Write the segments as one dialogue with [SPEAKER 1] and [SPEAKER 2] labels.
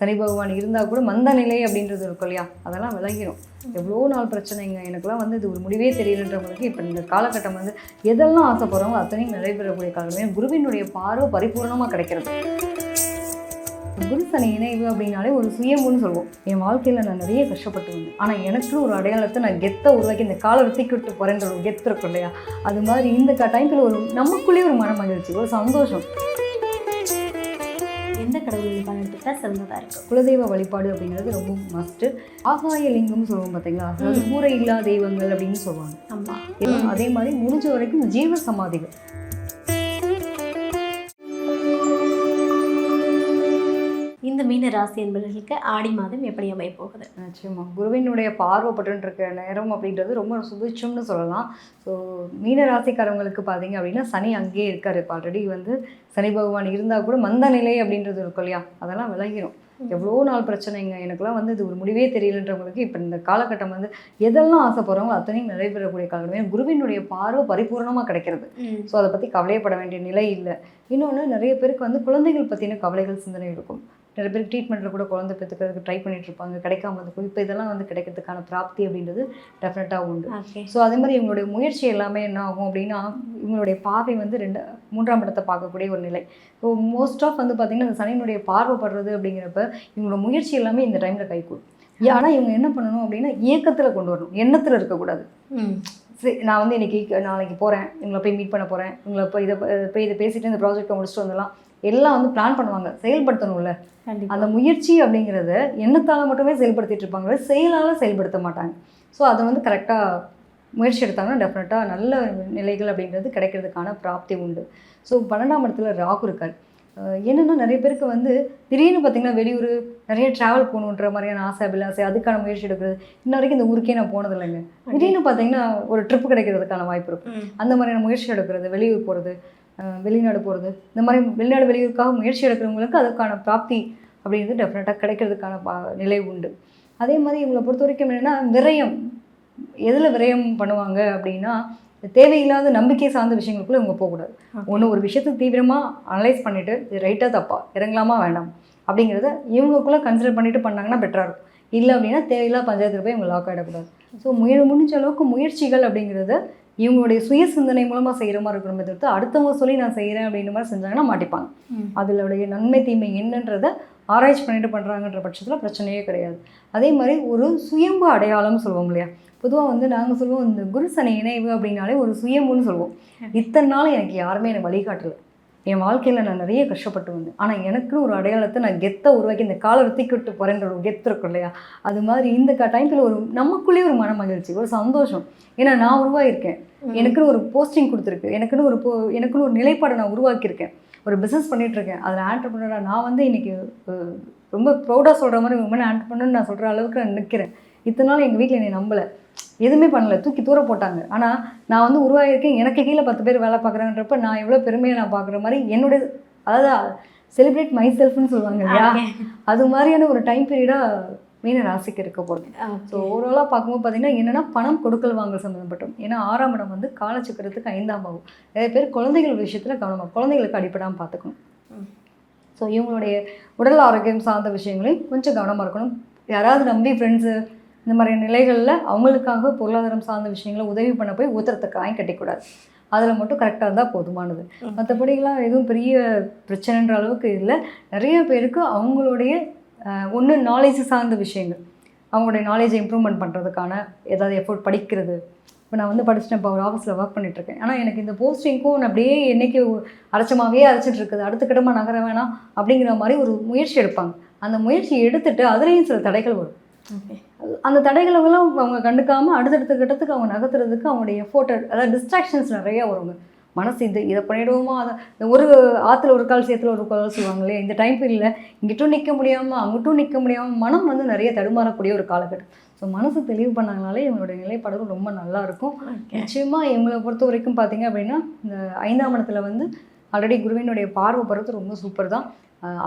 [SPEAKER 1] சனி பகவான் இருந்தால் கூட மந்த நிலை அப்படின்றது இருக்கும் இல்லையா, அதெல்லாம் விளங்கிடும். எவ்வளோ நாள் பிரச்சனைங்க, எனக்குலாம் வந்து இது ஒரு முடிவே தெரியலன்றவங்களுக்கு இப்போ இந்த காலகட்டம் வந்து எதெல்லாம் ஆசைப்படுறாங்களோ அத்தனையும் நிறைவேறக்கூடிய காலமே குருவினுடைய பார்வை பரிபூர்ணமாக கிடைக்கிறது. குரு சனி இணைவு அப்படின்னாலே ஒரு சுயம்புன்னு சொல்லுவோம். என் வாழ்க்கையில் நான் நிறைய கஷ்டப்பட்டு வந்தேன், ஆனால் எனக்குன்னு ஒரு அடையாளத்தை நான் கெத்தை உருவாக்கி இந்த காலை விட்டு போகிறேன்ற ஒரு கெத்து இருக்கும் இல்லையா, அது மாதிரி இந்த டைமில் ஒரு நமக்குள்ளேயே ஒரு மன மகிழ்ச்சி, ஒரு சந்தோஷம்.
[SPEAKER 2] எந்த கடவுள் வழிபாடு எடுத்துக்கிட்டால் சிறந்ததாக இருக்கும்?
[SPEAKER 1] குலதெய்வ வழிபாடு அப்படிங்கிறது ரொம்ப மஸ்ட்டு. ஆகாய லிங்கம்னு சொல்லுவோம் பார்த்தீங்களா, அதாவது கூரை இல்லா தெய்வங்கள் அப்படின்னு சொல்லுவாங்க.
[SPEAKER 2] ஆமாம்,
[SPEAKER 1] அதே மாதிரி முடிஞ்ச வரைக்கும் ஜீவ சமாதிகள்.
[SPEAKER 2] இந்த மீன ராசி என்பவர்களுக்கு ஆடி மாதம் எப்படி அமைய போகுது?
[SPEAKER 1] நிச்சயமா குருவினுடைய பார்வைப்பட்டு நேரம் அப்படின்றது ரொம்ப சுபிட்சம்னு சொல்லலாம். ஸோ மீன ராசிக்காரவங்களுக்கு பார்த்தீங்க அப்படின்னா சனி அங்கேயே இருக்காரு. இப்போ ஆல்ரெடி வந்து சனி பகவான் இருந்தால் கூட மந்த நிலை அப்படின்றது இருக்கும் இல்லையா, அதெல்லாம் விளங்கிடும். எவ்வளோ நாள் பிரச்சனைங்க, எனக்குலாம் வந்து இது ஒரு முடிவே தெரியலன்றவங்களுக்கு இப்போ இந்த காலகட்டம் வந்து எதெல்லாம் ஆசைப்படுறாங்களோ அத்தனையும் நிறைவேறக்கூடிய காலமே குருவினுடைய பார்வை பரிபூர்ணமாக கிடைக்கிறது. ஸோ அதை பற்றி கவலைப்பட வேண்டிய நிலை இல்லை. இன்னொன்று, நிறைய பேருக்கு வந்து குழந்தைகள் பற்றின கவலைகள் சிந்தனை இருக்கும். நிறைய பேர் ட்ரீட்மெண்ட்டில் கூட குழந்தை பெற்றுக்கிறதுக்கு ட்ரை பண்ணிட்டு இருப்பாங்க, கிடைக்காம இருக்கும். இப்போ இதெல்லாம் வந்து கிடைக்கிறதுக்கான பிராப்தி அப்படின்றது டெஃபினட்டாக உண்டு. ஸோ அதே மாதிரி இவங்களுடைய முயற்சி எல்லாமே என்ன ஆகும் அப்படின்னா, இவங்களுடைய பார்வை வந்து 3ஆம் இடத்தை பார்க்கக்கூடிய ஒரு நிலை. ஸோ மோஸ்ட் ஆஃப் வந்து பார்த்திங்கன்னா இந்த சனியினுடைய பார்வைப்படுறது அப்படிங்கிறப்ப இவங்களோட முயற்சி எல்லாமே இந்த டைமில் கைகூடும். ஆனால் இவங்க என்ன பண்ணணும் அப்படின்னா இயக்கத்தில் கொண்டு வரணும், எண்ணத்தில் இருக்கக்கூடாது. சரி, நான் வந்து நாளைக்கு போகிறேன், இவங்களை போய் மீட் பண்ண போகிறேன், இவங்களை போய் இதை பேசிட்டு இந்த ப்ராஜெக்டை முடிச்சுட்டு வந்துடலாம், எல்லாம் வந்து பிளான் பண்ணுவாங்க. செயல்படுத்தணும்ல, அந்த முயற்சி அப்படிங்கிறத எண்ணத்தால் மட்டுமே செயல்படுத்திட்டு இருப்பாங்க, செயலால் செயல்படுத்த மாட்டாங்க. ஸோ அதை வந்து கரெக்டாக முயற்சி எடுத்தாங்கன்னா டெஃபினட்டாக நல்ல நிலைகள் அப்படிங்கிறது கிடைக்கிறதுக்கான பிராப்தி உண்டு. ஸோ 12ஆம் இடத்துல ராகு இருக்கார். என்னென்னா நிறைய பேருக்கு வந்து திடீர்னு பார்த்திங்கன்னா வெளியூர் நிறைய ட்ராவல் போகணுன்ற மாதிரியான ஆசை அபிலாசை, அதுக்கான முயற்சி எடுக்கிறது. இன்ன வரைக்கும் இந்த ஊருக்கே நான் போனது இல்லைங்க, திடீர்னு பார்த்திங்கன்னா ஒரு ட்ரிப் கிடைக்கிறதுக்கான வாய்ப்பு இருக்கும். அந்த மாதிரியான முயற்சி எடுக்கிறது, வெளியூர் போகிறது, வெளிநாடு போகிறது, இந்த மாதிரி வெளிநாடு வெளியூருக்காக முயற்சி எடுக்கிறவங்களுக்கு அதுக்கான பிராப்தி அப்படிங்கிறது டெஃபினட்டாக கிடைக்கிறதுக்கான நிலை உண்டு. அதே மாதிரி இவங்களை பொறுத்த வரைக்கும் என்னென்னா விரயம், எதில் விரயம் பண்ணுவாங்க அப்படின்னா தேவையில்லாத நம்பிக்கை சார்ந்த விஷயங்களுக்குள்ளே இவங்க போகக்கூடாது. ஒன்று, ஒரு விஷயத்தை தீவிரமாக அனலைஸ் பண்ணிவிட்டு இது ரைட்டாக தப்பா, இறங்கலாமா வேண்டாம் அப்படிங்கிறத இவங்களுக்குள்ளே கன்சிடர் பண்ணிவிட்டு பண்ணாங்கன்னா பெட்டராக இருக்கும். இல்லை அப்படின்னா தேவையில்லாத பஞ்சாயத்தில் போய் இவங்க லாக் ஆகிடக்கூடாது. ஸோ முடிஞ்ச அளவுக்கு முயற்சிகள் அப்படிங்கிறத இவங்களுடைய சுய சிந்தனை மூலமாக செய்கிற மாதிரி இருக்கணுமே தவிர்த்து அடுத்தவங்க சொல்லி நான் செய்கிறேன் அப்படின்ற மாதிரி செஞ்சாங்கன்னா மாட்டிப்பாங்க. அதிலுடைய நன்மை தீமை என்னன்றதை ஆராய்ச்சி பண்ணிட்டு பண்ணுறாங்கன்ற பட்சத்தில் பிரச்சனையே கிடையாது. அதே மாதிரி ஒரு சுயம்பு அடையாளம்னு சொல்லுவோம் இல்லையா, பொதுவாக வந்து நாங்கள் சொல்லுவோம் இந்த குரு சனி இணைவு அப்படின்னாலே ஒரு சுயம்புன்னு சொல்லுவோம். இத்தனை நாள் எனக்கு யாருமே எனக்கு வழிகாட்டலை, என் வாழ்க்கையில் நான் நிறைய கஷ்டப்பட்டு வந்தேன், ஆனால் எனக்குன்னு ஒரு அடையாளத்தை நான் கெத்தை உருவாக்கி இந்த காலை விட்டு போகிறேன்ற ஒரு கெத்து இருக்கும் இல்லையா, அது மாதிரி இந்த டைமில் ஒரு நமக்குள்ளேயே ஒரு மன மகிழ்ச்சி, ஒரு சந்தோஷம். ஏன்னா நான் உருவாகியிருக்கேன், எனக்குன்னு ஒரு போஸ்டிங் கொடுத்துருக்கு, எனக்குன்னு ஒரு நிலைப்பாடை நான் உருவாக்கியிருக்கேன், ஒரு பிஸ்னஸ் பண்ணிகிட்ருக்கேன், அதில் ஆண்டர்ப்ரனராக நான் வந்து இன்றைக்கி ரொம்ப ப்ரௌடாக சொல்கிற மாதிரி உண்மையான ஆண்டர்ப்ரனர்னு நான் சொல்கிற அளவுக்கு நான் நிற்கிறேன். இத்தனை நாள் எங்கள் வீட்டில் என்னை நம்பலை, எதுவுமே பண்ணலை, தூக்கி தூர போட்டாங்க. ஆனால் நான் வந்து உருவாகியிருக்கேன், எனக்கு கீழே 10 பேர் வேலை பார்க்குறாங்கன்றப்ப நான் எவ்வளோ பெருமையாக நான் பார்க்குற மாதிரி என்னுடைய, அதாவது செலிப்ரேட் மை செல்ஃப்னு சொல்லுவாங்க இல்லையா, அது மாதிரியான ஒரு டைம் பீரியடாக மீன ராசிக்கு இருக்க போகுது. ஸோ ஓவராலாக பார்க்கும்போது பார்த்திங்கன்னா என்னென்னா பணம் கொடுக்கல் வாங்கல் சம்மந்தப்பட்டோம். ஏன்னா 6ஆம் இடம் வந்து காலச்சக்கரத்துக்கு 5ஆம் ஆகும். நிறைய பேர் குழந்தைகள் விஷயத்தில் கவனமாக, குழந்தைகளுக்கு அடிப்படாமல் பார்த்துக்கணும். ஸோ இவங்களுடைய உடல் ஆரோக்கியம் சார்ந்த விஷயங்களையும் கொஞ்சம் கவனமாக இருக்கணும். யாராவது நம்பி ஃப்ரெண்ட்ஸு இந்த மாதிரி நிலைகளில் அவங்களுக்காக பொருளாதாரம் சார்ந்த விஷயங்களை உதவி பண்ண போய் ஊத்துறதுக்கு காயம் கட்டிக்கூடாது. அதில் மட்டும் கரெக்டாக இருந்தால் போதுமானது. மற்றபடிலாம் எதுவும் பெரிய பிரச்சனைன்ற அளவுக்கு இல்லை. நிறைய பேருக்கு அவங்களுடைய ஒன்று நாலேஜ் சார்ந்த விஷயங்கள், அவங்களுடைய நாலேஜை இம்ப்ரூவ்மெண்ட் பண்ணுறதுக்கான ஏதாவது எஃபோர்ட், படிக்கிறது. இப்போ நான் வந்து படிச்சுட்டேன், இப்போ ஒரு ஆஃபீஸில் ஒர்க் பண்ணிகிட்ருக்கேன், ஆனால் எனக்கு இந்த போஸ்டிங்க்கும் நான் அப்படியே என்றைக்கு அரைச்சிட்டு இருக்குது, அடுத்த கட்டமாக நகர வேணாம் அப்படிங்கிற மாதிரி ஒரு முயற்சி எடுப்பாங்க. அந்த முயற்சி எடுத்துகிட்டு அதுலேயும் சில தடைகள் வரும். அந்த தடைகளெல்லாம் அவங்க கண்டுக்காமல் அடுத்தடுத்த கட்டத்துக்கு அவங்க நகர்த்துறதுக்கு அவங்களுடைய எஃபோர்ட், அதாவது டிஸ்ட்ராக்ஷன்ஸ் நிறையா வருங்க. மனசு இதை பண்ணிவிடுவோமா, அதை ஒரு ஆற்றுல ஒரு கால் சேத்துல ஒரு கால் சொல்லுவாங்களே, இந்த டைம் பீரியடில் இங்கிட்டும் நிற்க முடியாமல் அங்கிட்டும் நிற்க முடியாமல் மனம் வந்து நிறைய தடுமாறக்கூடிய ஒரு காலகட்டம். ஸோ மனசு தெளிவு பண்ணாங்கனாலே இவங்களுடைய நிலைப்பாடுகள் ரொம்ப நல்லாயிருக்கும். நிச்சயமாக இவங்களை பொறுத்த வரைக்கும் பார்த்திங்க அப்படின்னா இந்த 5ஆம் இடத்துல வந்து ஆல்ரெடி குருவினுடைய பார்வை படுறது ரொம்ப சூப்பர் தான்.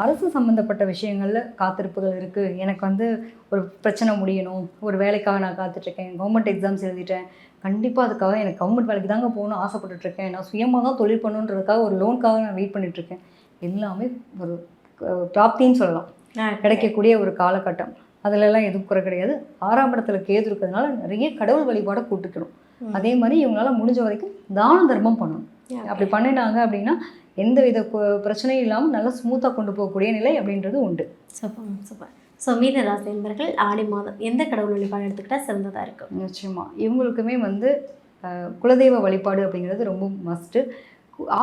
[SPEAKER 1] அரசு சம்மந்தப்பட்ட விஷயங்களில் காத்திருப்புகள் இருக்குது. எனக்கு வந்து ஒரு பிரச்சனை முடியணும், ஒரு வேலைக்காக நான் காத்துட்ருக்கேன், கவர்மெண்ட் எக்ஸாம்ஸ் எழுதிட்டேன், கண்டிப்பாக அதுக்காக எனக்கு கவர்மெண்ட் வேலைக்கு தாங்க போகணும்னு ஆசைப்பட்டுட்ருக்கேன், நான் சுயமாக தான் தொழில் பண்ணணுன்றதுக்காக ஒரு லோனுக்காக நான் வெயிட் பண்ணிகிட்ருக்கேன், எல்லாமே ஒரு பிராப்தின்னு சொல்லலாம். கிடைக்கக்கூடிய ஒரு காலகட்டம். அதிலெல்லாம் எதுவும் குறை கிடையாது. 6ஆம் இடத்துல கேது இருக்கிறதுனால நிறைய கடவுள் வழிபாடை கூட்டுக்கணும். அதே மாதிரி இவங்களால முடிஞ்ச வரைக்கும் தான தர்மம் பண்ணணும். அப்படி பண்ணினாங்க அப்படின்னா எந்த வித பிரச்சனையும் இல்லாமல் நல்லா ஸ்மூத்தாக கொண்டு போகக்கூடிய நிலை அப்படின்றது உண்டு.
[SPEAKER 2] Super super. ஸோ மீன ராசி என்பர்கள் ஆடி மாதம் எந்த கடவுள் வழிபாடு எடுத்துக்கிட்டால் சிறந்ததாக இருக்கும்?
[SPEAKER 1] நிச்சயமா இவங்களுக்குமே வந்து குலதெய்வ வழிபாடு அப்படிங்கிறது ரொம்ப மஸ்ட்டு.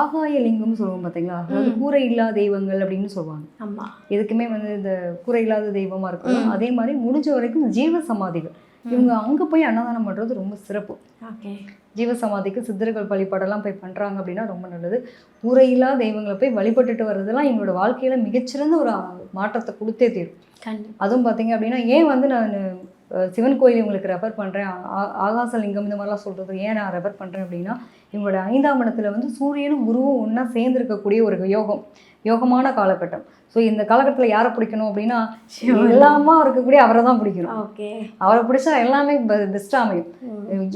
[SPEAKER 1] ஆகாய லிங்கம்னு சொல்லுவோம் பார்த்தீங்களா, அதாவது கூரை இல்லா தெய்வங்கள் அப்படின்னு சொல்லுவாங்க.
[SPEAKER 2] ஆமாம்,
[SPEAKER 1] எதுக்குமே வந்து இந்த கூரை இல்லாத தெய்வமாக இருக்கணும். அதே மாதிரி முடிஞ்ச வரைக்கும் ஜீவ சமாதிகள் இவங்க அங்கே போய் அன்னதானம் பண்ணுறது ரொம்ப சிறப்பு.
[SPEAKER 2] ஓகே,
[SPEAKER 1] ஜீவ சமாதிக்கு சித்தர்கள் வழிபாடெல்லாம் போய் பண்ணுறாங்க அப்படின்னா ரொம்ப நல்லது. கூரையில்லா தெய்வங்களை போய் வழிபட்டுட்டு வர்றதெல்லாம் எங்களோட வாழ்க்கையில் மிகச்சிறந்த ஒரு மாற்றத்தை கொடுத்தே தீரும். அதுவும் பார்த்தீங்க அப்படின்னா ஏன் வந்து நான் சிவன் கோயில் இவங்களுக்கு ரெஃபர் பண்ணுறேன், ஆகாசலிங்கம் இந்த மாதிரிலாம் சொல்கிறது ஏன் நான் ரெஃபர் பண்ணுறேன் அப்படின்னா, இவங்களோட 5ஆம் இடத்துல வந்து சூரியனும் குருவும் ஒன்றா சேர்ந்துருக்கக்கூடிய ஒரு யோகமான காலகட்டம். ஸோ இந்த காலகட்டத்தில் யாரை பிடிக்கணும் அப்படின்னா எல்லாமா இருக்கக்கூடிய அவரை தான் பிடிக்கணும்.
[SPEAKER 2] ஓகே,
[SPEAKER 1] அவரை பிடிச்சா எல்லாமே பெஸ்ட்டாக அமையும்.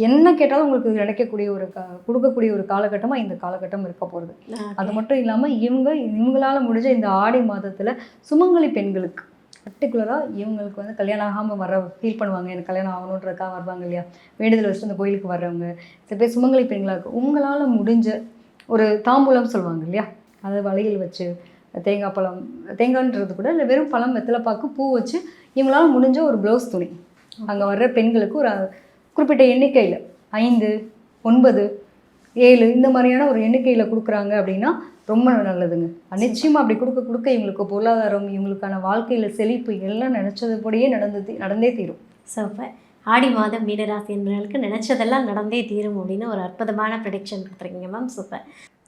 [SPEAKER 1] என்ன கேட்டாலும் உங்களுக்கு கிடைக்கக்கூடிய கொடுக்கக்கூடிய ஒரு காலகட்டமாக இந்த காலகட்டம் இருக்க போகிறது. அது மட்டும் இல்லாமல் இவங்களால முடிஞ்ச இந்த ஆடி மாதத்தில் சுமங்கலி பெண்களுக்கு பர்டிகுலராக இவங்களுக்கு வந்து கல்யாணம் ஆகாமல் ஃபீல் பண்ணுவாங்க, எனக்கு கல்யாணம் ஆகணுன்றதுக்காக வருவாங்க இல்லையா, வேண்டுதல் வச்சுட்டு அந்த கோயிலுக்கு வர்றவங்க சில பேர் சுமங்கலி பெண்களாக இருக்கும். உங்களால் முடிஞ்ச ஒரு தாம்பூலம் சொல்லுவாங்க இல்லையா, அதை வளையல் வச்சு தேங்காய் பழம், தேங்காய்ன்றது கூட இல்லை, வெறும் பழம் வெத்தலைப்பாக்கு பூ வச்சு இவங்களால் முடிஞ்ச ஒரு ப்ளவுஸ் துணி அங்கே வர்ற பெண்களுக்கு ஒரு குறிப்பிட்ட எண்ணிக்கையில் 5, 9, 7 இந்த மாதிரியான ஒரு எண்ணிக்கையில் கொடுக்குறாங்க அப்படின்னா ரொம்ப நல்லதுங்க. நிச்சயமாக அப்படி கொடுக்க இவங்களுக்கு பொருளாதாரம், இவங்களுக்கான வாழ்க்கையில் செழிப்பு எல்லாம் நினச்சதுபடியே நடந்தே தீரும்.
[SPEAKER 2] சூப்பர். ஆடி மாதம் மீனராசி என்பவர்களுக்கு நினச்சதெல்லாம் நடந்தே தீரும் அப்படின்னு ஒரு அற்புதமான ப்ரெடிக்ஷன் கொடுத்துருக்கீங்க மேம். சூப்பர்.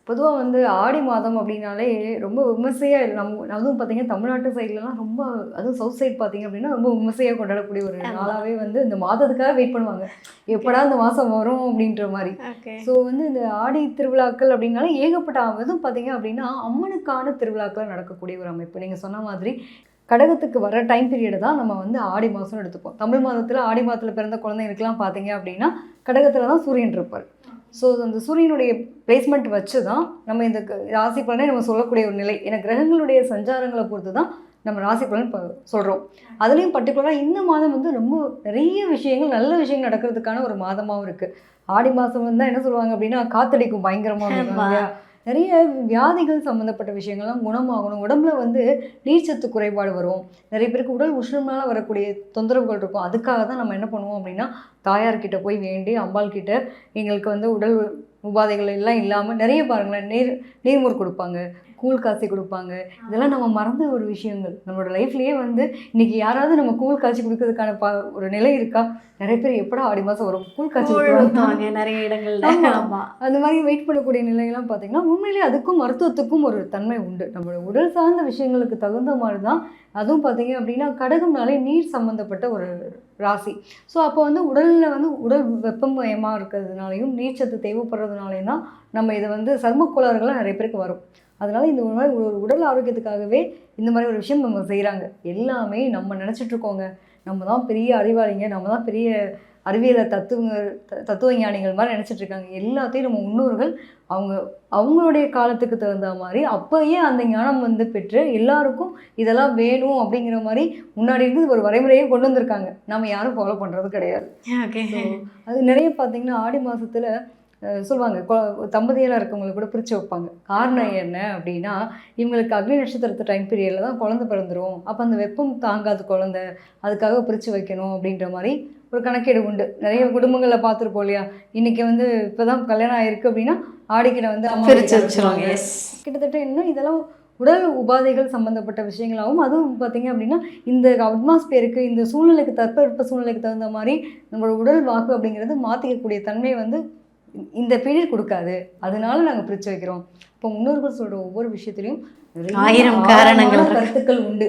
[SPEAKER 1] பொதுவாக வந்து ஆடி மாதம் அப்படின்னாலே ரொம்ப விமர்சையாக அதுவும் பார்த்தீங்கன்னா தமிழ்நாட்டு சைட்லலாம் ரொம்ப, அதுவும் சவுத் சைட் பார்த்தீங்க அப்படின்னா ரொம்ப விமர்சையாக கொண்டாடக்கூடிய ஒரு நாளாகவே வந்து இந்த மாதத்துக்காக வெயிட் பண்ணுவாங்க, எப்படா இந்த மாதம் வரும் அப்படின்ற மாதிரி. ஸோ வந்து இந்த ஆடி திருவிழாக்கள் அப்படின்னாலே ஏகப்பட்ட அதுவும் பார்த்தீங்க அப்படின்னா அம்மனுக்கான திருவிழாக்கள் நடக்கக்கூடிய ஒரு அமைப்பு. நீங்கள் சொன்ன மாதிரி கடகத்துக்கு வர டைம் பீரியடை தான் நம்ம வந்து ஆடி மாதம்னு எடுத்துப்போம். தமிழ் மாதத்தில் ஆடி மாதத்தில் பிறந்த குழந்தைங்களுக்குலாம் பார்த்தீங்க அப்படின்னா கடகத்தில் தான் சூரியன் இருப்பார். ஸோ அந்த சூரியனுடைய பிளேஸ்மெண்ட் வச்சு தான் நம்ம இந்த ராசி பலனை நம்ம சொல்லக்கூடிய ஒரு நிலை. ஏன்னா கிரகங்களுடைய சஞ்சாரங்களை பொறுத்து தான் நம்ம ராசி பலன் இப்போ சொல்கிறோம். அதுலேயும் பர்டிகுலராக இந்த மாதம் வந்து ரொம்ப நிறைய விஷயங்கள், நல்ல விஷயங்கள் நடக்கிறதுக்கான ஒரு மாதமாகவும் இருக்குது. ஆடி மாதம் வந்து என்ன சொல்லுவாங்க அப்படின்னா காத்தடிக்கும் பயங்கரமாக இருக்கும் இல்லையா, நிறைய வியாதிகள் சம்மந்தப்பட்ட விஷயங்கள்லாம் குணமாகணும். உடம்புல வந்து நீர்ச்சத்து குறைபாடு வரும், நிறைய பேருக்கு உடல் உஷ்ணம்னால வரக்கூடிய தொந்தரவுகள் இருக்கும். அதுக்காக தான் நம்ம என்ன பண்ணுவோம் அப்படின்னா தாயார்கிட்ட போய் வேண்டி அம்பாள் கிட்ட எங்களுக்கு வந்து உடல் உபாதைகள் எல்லாம் இல்லாமல் நிறைய பாருங்களேன் நீர்மோர் கொடுப்பாங்க, கூழ் காய்ச்சி கொடுப்பாங்க. இதெல்லாம் நம்ம மறந்த ஒரு விஷயங்கள். நம்மளோட லைஃப்லேயே வந்து இன்றைக்கி யாராவது நம்ம கூழ் காய்ச்சி கொடுக்கறதுக்கான ஒரு நிலை இருக்கா? நிறைய பேர் எப்படா ஆடி மாதம் வரும் கூழ் காய்ச்சி கொடுப்பாங்க நிறைய இடங்கள்ல. அந்த மாதிரி வெயிட் பண்ணக்கூடிய நிலையெல்லாம் பார்த்தீங்கன்னா உண்மையிலேயே அதுக்கும் மருத்துவத்துக்கும் ஒரு தன்மை உண்டு. நம்மளோட உடல் சார்ந்த விஷயங்களுக்கு தகுந்த மாதிரி தான். அதுவும் பார்த்தீங்க அப்படின்னா கடகம்னாலே நீர் சம்மந்தப்பட்ட ஒரு ராசி. ஸோ அப்போ வந்து உடலில் வந்து உடல் வெப்பமயமாக இருக்கிறதுனாலையும் நீர்ச்சத்து தேவைப்படுறதுனாலையும் தான் நம்ம இதை வந்து சர்ம கோளாறுகள்லாம் நிறைய பேருக்கு வரும். அதனால் இந்த மாதிரி ஒரு உடல் ஆரோக்கியத்துக்காகவே இந்த மாதிரி ஒரு விஷயம் நம்ம செய்கிறாங்க. எல்லாமே நம்ம நினச்சிட்ருக்கோங்க நம்ம தான் பெரிய அறிவாளிங்க, நம்ம தான் பெரிய அறிவியலை தத்துவ ஞானிகள் மாதிரி நினச்சிட்ருக்காங்க. எல்லாத்தையும் நம்ம முன்னோர்கள் அவங்களுடைய காலத்துக்கு தகுந்த மாதிரி அப்போயே அந்த ஞானம் வந்து பெற்று எல்லாருக்கும் இதெல்லாம் வேணும் அப்படிங்கிற மாதிரி முன்னாடி இருந்து ஒரு வரைமுறையே கொண்டு வந்திருக்காங்க. நம்ம யாரும் ஃபாலோ பண்ணுறது கிடையாது. அது நிறைய பார்த்திங்கன்னா ஆடி மாதத்தில் சொல்லுவாங்க தம்பதியெல்லாம் இருக்கவங்களை கூட பிரித்து வைப்பாங்க. காரணம் என்ன அப்படின்னா இவங்களுக்கு அக்னி நட்சத்திரத்து டைம் பீரியடில் தான் குழந்தை பிறந்துடும், அப்போ அந்த வெப்பம் தாங்காது குழந்தை, அதுக்காக பிரித்து வைக்கணும் அப்படின்ற மாதிரி ஒரு கணக்கீடு உண்டு. நிறைய குடும்பங்களில் பார்த்துருப்போம் இல்லையா, இன்றைக்கி வந்து இப்போ தான் கல்யாணம் ஆகிருக்கு அப்படின்னா ஆடிக்கிட வந்து அம்மா பிரித்து வச்சுருவாங்க. கிட்டத்தட்ட இன்னும் இதெல்லாம் உடல் உபாதைகள் சம்மந்தப்பட்ட விஷயங்களாகவும், அதுவும் பார்த்திங்க அப்படின்னா இந்த அட்மாஸ்பியருக்கு இந்த சூழ்நிலைக்கு தட்பவெப்ப சூழ்நிலைக்கு தகுந்த மாதிரி நம்மளோட உடல் வாக்கு அப்படிங்கிறது மாற்றிக்கக்கூடிய தன்மை வந்து இந்த பீரியட் கொடுக்காது. அதனால நாங்கள் பிரித்து வைக்கிறோம். இப்போ முன்னோர்கள் சொல்கிற ஒவ்வொரு விஷயத்துலையும் 1000 காரணங்கள் கருத்துக்கள் உண்டு.